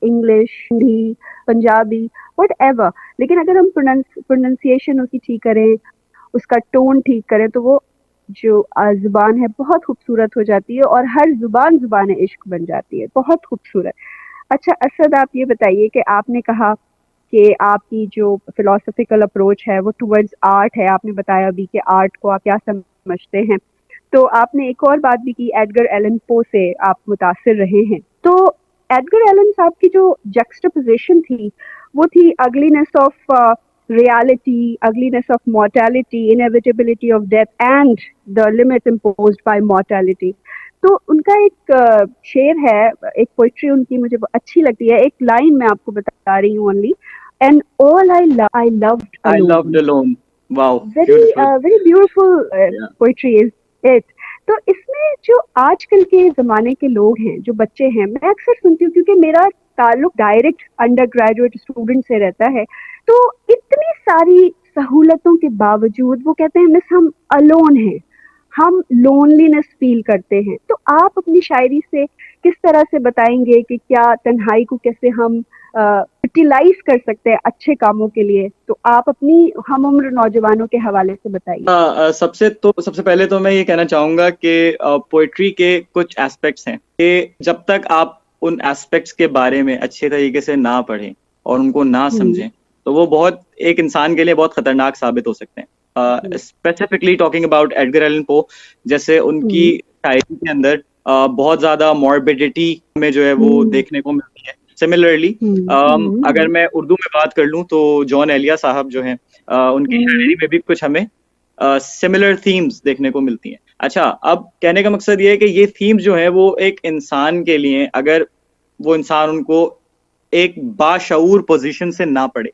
English, Hindi, Punjabi, whatever, लेकिन अगर हम प्रोनाउंसिएशन उसकी ठीक करें, उसका टोन ठीक करें, तो वो जो ज़ुबान है बहुत खूबसूरत हो जाती है और हर ज़ुबान ज़ुबान इश्क बन जाती है, बहुत खूबसूरत। अच्छा असद, आप ये बताइए कि आपने कहा कि आपकी जो फिलोसफिकल अप्रोच है वो टुवर्ड्स आर्ट है, आपने बताया अभी कि आर्ट को आप क्या समझते हैं। तो आपने एक और बात भी की, एडगर एलन पो से आप मुतासिर रहे हैं। तो एडगर एलन साहब की जो जक्सटापोजिशन थी वो थी ugliness of reality, ugliness of mortality, inevitability of death and the limits imposed by mortality. तो उनका एक शेर है, एक पोइट्री उनकी मुझे अच्छी लगती है, एक लाइन मैं आपको बता रही हूँ only, and all I loved I loved alone. alone. Wow, very beautiful. Very beautiful Yeah. Poetry is it. तो इसमें जो आजकल के जमाने के लोग हैं, जो बच्चे हैं, मैं अक्सर सुनती हूँ क्योंकि मेरा ताल्लुक डायरेक्ट अंडर ग्रेजुएट स्टूडेंट से रहता है, तो इतनी सारी सहूलतों के बावजूद वो कहते हैं मिस हम अलोन हैं, हम लोनलीनेस फील करते हैं। तो आप अपनी शायरी से किस तरह से बताएंगे कि क्या तन्हाई को कैसे हम यूटिलाइज कर सकते हैं अच्छे कामों के लिए? तो आप अपनी हम उम्र नौजवानों के हवाले से बताइए। सबसे पहले तो मैं ये कहना चाहूंगा कि पोइट्री के कुछ एस्पेक्ट्स हैं कि जब तक आप उन एस्पेक्ट्स के बारे में अच्छे तरीके से ना पढ़ें और उनको ना हम्म। समझें, तो वो बहुत एक इंसान के लिए बहुत खतरनाक साबित हो सकते हैं। जी। Specifically talking about Edgar Allan Poe, जैसे उनकी हम्म। शायरी के अंदर बहुत ज्यादा मॉर्बिडिटी में जो है वो हम्म। देखने को मिलती है। सिमिलरली हम्म। अगर हम्म। मैं उर्दू में बात कर लूँ तो जॉन एलिया साहब जो हैं, उनकी हम्म। शायरी में भी कुछ हमें सिमिलर थीम्स देखने को मिलती हैं। अच्छा, अब कहने का मकसद ये है कि ये थीम्स जो है वो एक इंसान के लिए, अगर वो इंसान उनको एक बाशऊर पोजीशन से ना पढ़े,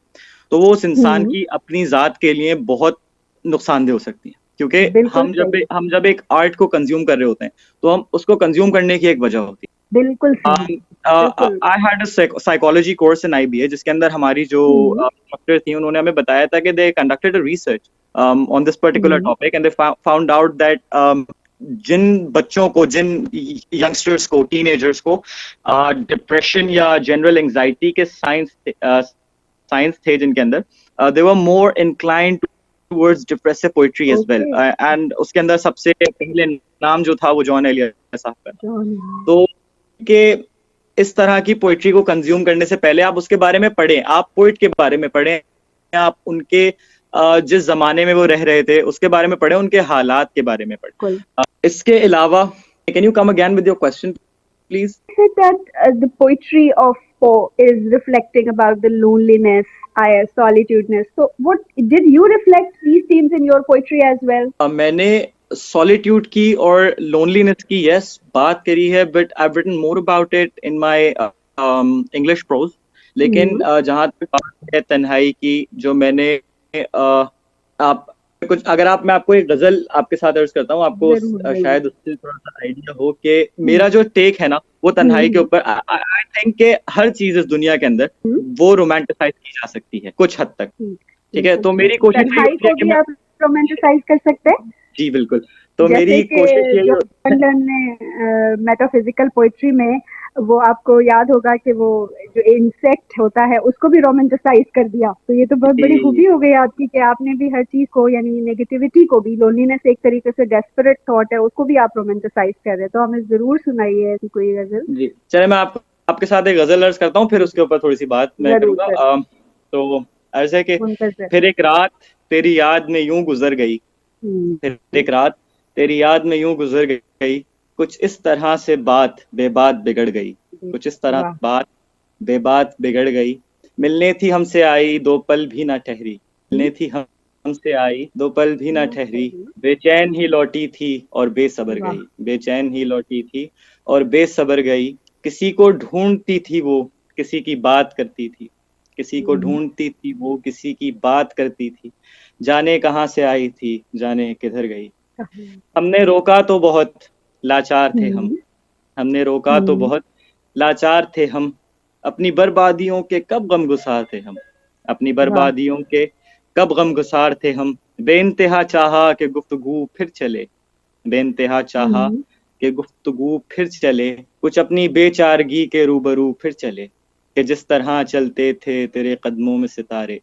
तो वो उस इंसान हम्म। की अपनी जात के लिए बहुत नुकसानदेह हो सकती है। क्योंकि बिल्कुल सही। हम जब एक आर्ट को कंज्यूम कर रहे होते हैं, तो हम उसको कंज्यूम करने की एक वजह होती है। बिल्कुल सही। बिल्कुल। I had a psychology course in IBA, जिसके अंदर हमारी जो हम्म। डॉक्टर थी, उन्होंने हमें बताया था कि they conducted a research on this particular hmm. Topic, and they found out that जिन बच्चों को, जिन यंगस्टर्स को, टीनेजर्स को डिप्रेशन या जनरल एंजाइटी के साइंस थे जिनके अंदर, they were more inclined towards depressive poetry as well. Okay. And उसके अंदर सबसे पहले नाम जो था वो जॉन एलिया साहब का था। जॉन। तो कि इस तरह की पोइट्री को कंज्यूम करने से पहले आप उसके बारे में पढ़ें, आप पोइट के बारे में पढ़ें, आप उनके जिस जमाने में वो रह रहे थे उसके बारे में पढ़ें, उनके हालात के बारे में पढ़ें। बिल्कुल। इसके अलावा, can you come again with your question please? Said that the poetry of Poe is reflecting about the loneliness, solitudeness. So, what did you reflect these themes in your poetry as well? मैंने solitude की और loneliness की yes बात करी है, but I written more about it in my English prose. लेकिन Hmm. जहाँ तक बात है तन्हाई की, जो मैंने आप कुछ, अगर आप, मैं आपको एक गजल आपके साथ अर्ज करता हूँ, आपको जरूर जरूर। शायद उससे थोड़ा सा आइडिया हो कि हम्म। मेरा जो टेक है ना वो तन्हाई के हम्म। ऊपर। आई थिंक कि हर चीज इस दुनिया के अंदर हम्म। वो रोमांटिसाइज की जा सकती है कुछ हद तक। ठीक। ठीक है, बिल्कुल तो ठीक। मेरी कोशिश यही तन्हाई होती है को कि भी मैं, आप रोमांटिसाइज कर सकते हैं, जी बिल्कुल, तो जैसे मेरी कि कोशिश यही जो लंदन ने मेटाफिजिकल पोइट्री में, वो आपको याद होगा कि वो जो इंसेक्ट होता है उसको भी रोमांटिसाइज कर दिया। तो ये तो बहुत बड़ी खूबी हो गई आपकी कि आपने भी हर चीज को, यानी नेगेटिविटी को भी, लोनलीनेस एक तरीके से डेस्परेट थॉट है, उसको भी आप रोमांटिसाइज कर रहे हैं। तो हमें जरूर सुनाइए ऐसी कोई गजल। जी चले, मैं आपके साथ एक गजल अर्ज करता हूँ, फिर उसके ऊपर थोड़ी सी बात मैं जरूर करूंगा। जरूर। तो अर्ज है कि मुंतजर। फिर एक रात तेरी याद में यूं गुजर गई, फिर हम्म। एक रात तेरी याद में यूं गुजर गई, कुछ इस तरह से बात बेबात बिगड़ गई, कुछ इस तरह वाह। बात बेबात बिगड़ गई। मिलने थी हमसे आई दो पल भी ना ठहरी, मिलने थी हमसे आई दो पल भी ना ठहरी, बेचैन ही लौटी थी और बेसब्र वाह। गई, बेचैन ही लौटी थी और बेसब्र गई। किसी को ढूंढती थी वो, किसी की बात करती थी, किसी को हम्म। ढूंढती थी वो, किसी की बात करती थी, जाने कहाँ से आई थी, जाने किधर गई। हमने रोका तो बहुत, लाचार थे हम, हम्म। हमने रोका तो हम्म। बहुत, लाचार थे हम, अपनी बर्बादियों के कब गमगुसार थे हम, अपनी वाह। बर्बादियों के कब गमगुसार थे हम। बेइंतहा चाहा कि गुफ्तगू फिर चले, बेइंतहा चाहा हम्म। कि गुफ्तगू फिर चले, कुछ अपनी बेचारगी के रूबरू फिर चले, कि जिस तरह चलते थे तेरे कदमों में सितारे,